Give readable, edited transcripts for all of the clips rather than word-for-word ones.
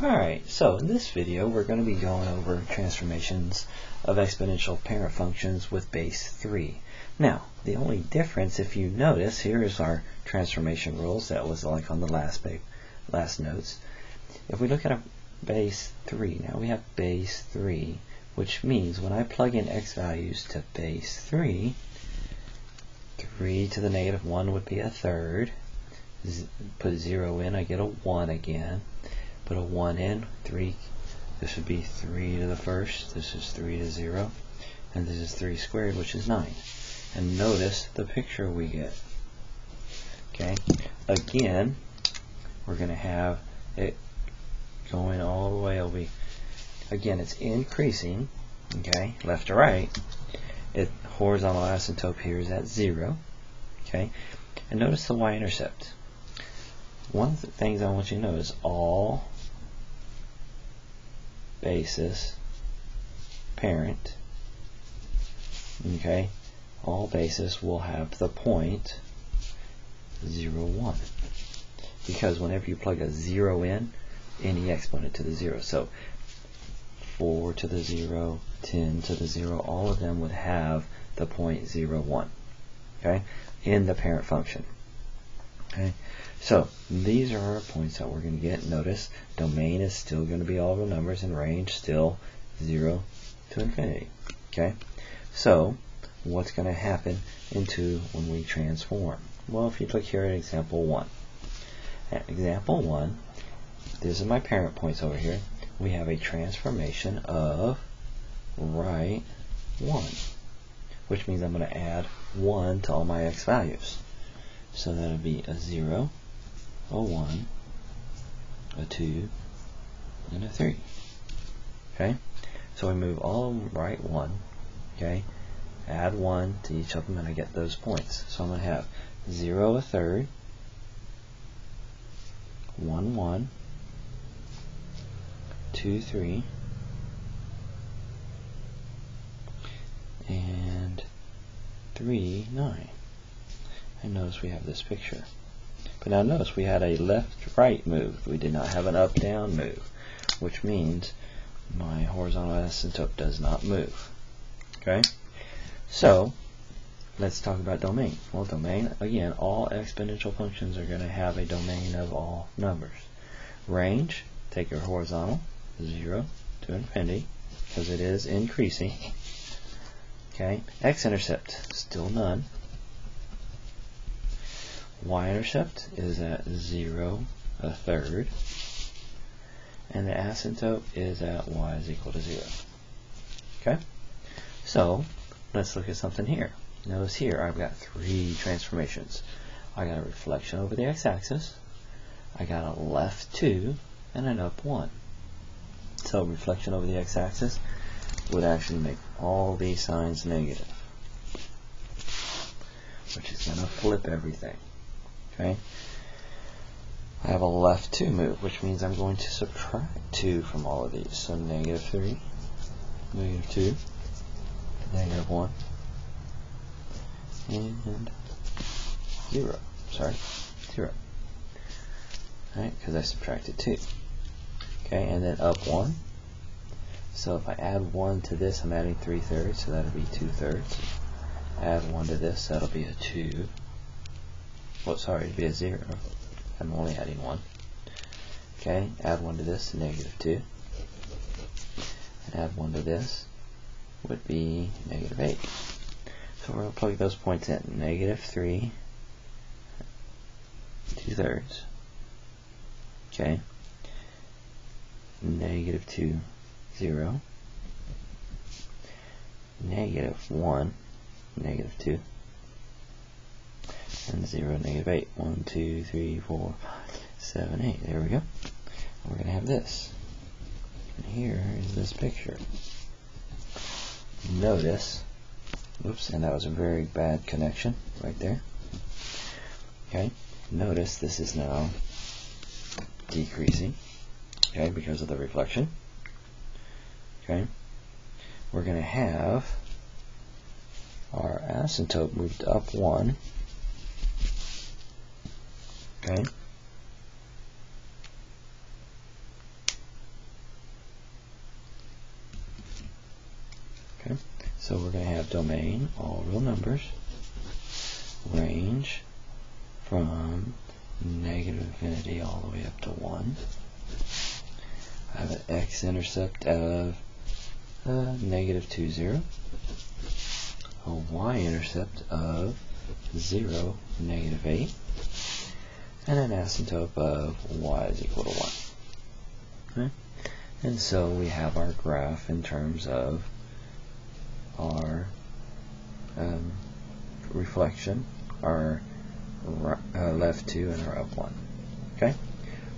Alright, so in this video we're going to be going over transformations of exponential parent functions with base 3. Now, the only difference, if you notice, here is our transformation rules. That was like on the last notes. If we look at a base 3, now we have base 3, which means when I plug in x values to base 3, 3 to the negative 1 would be a third. Put 0 in, I get a 1 again. Put a 1 in, 3, this would be 3 to the first, this is 3 to 0, and this is 3 squared, which is 9. And notice the picture we get. Okay, again, we're going to have it going all the way over. Again, it's increasing, okay, left to right. Horizontal asymptote here is at 0, okay, and notice the y-intercept. One of the things I want you to know is all basis parent, okay, all basis will have the point 0, 1, because whenever you plug a 0 in, any exponent to the 0, so 4 to the 0, 10 to the 0, all of them would have the point 0, 1, okay, in the parent function. Okay, so these are our points that we're going to get. Notice domain is still going to be all the numbers, and range still 0 to infinity. Okay, so what's going to happen when we transform? Well, if you look here at example 1. At example 1, this is my parent points over here. We have a transformation of right 1, which means I'm going to add 1 to all my x values. So that would be a 0, a 1, a 2, and a 3. Okay? So we move all of them right 1. Okay? Add 1 to each of them and I get those points. So I'm going to have 0 a third, 1, 1, 2, 3, and 3, 9. And notice we have this picture. But now notice we had a left-right move. We did not have an up-down move, which means my horizontal asymptote does not move. Okay? So, let's talk about domain. Well, domain, again, all exponential functions are going to have a domain of all numbers. Range, take your horizontal, 0 to infinity, because it is increasing. Okay? X-intercept, still none. Y-intercept is at 0 a third, and the asymptote is at y is equal to 0. Okay? So, let's look at something here. Notice here I've got 3 transformations. I got a reflection over the x-axis, I got a left 2, and an up 1. So reflection over the x-axis would actually make all these signs negative, which is going to flip everything. Okay, I have a left 2 move, which means I'm going to subtract 2 from all of these. So negative 3, negative 2, negative 1, and 0. Sorry, 0. Alright, because I subtracted 2. Okay, and then up 1. So if I add 1 to this, I'm adding 3/3, so that'll be 2/3. Add 1 to this, that'll be a 2. Well, sorry, it'd be a 0. I'm only adding 1. Okay, add 1 to this, negative 2. And add 1 to this would be negative 8. So we're going to plug those points in. Negative 3, 2/3. Okay. Negative 2, 0. Negative 1, negative 2. And 0, negative 8. 1, 2, 3, 4, 5, 7, 8. There we go. And we're going to have this. And here is this picture. Notice, oops, and that was a very bad connection right there. Okay, notice this is now decreasing, okay, because of the reflection. Okay, we're going to have our asymptote moved up 1. Okay, Okay, so we're going to have domain, all real numbers, range from negative infinity all the way up to 1. I have an x-intercept of negative 2, 0. A y-intercept of 0, negative 8. And an asymptote of y is equal to 1. Okay? And so we have our graph in terms of our reflection, our left 2 and our up 1. Okay?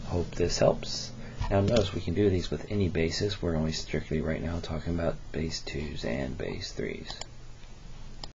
Hope this helps. Now notice we can do these with any basis. We're only strictly right now talking about base 2s and base 3s.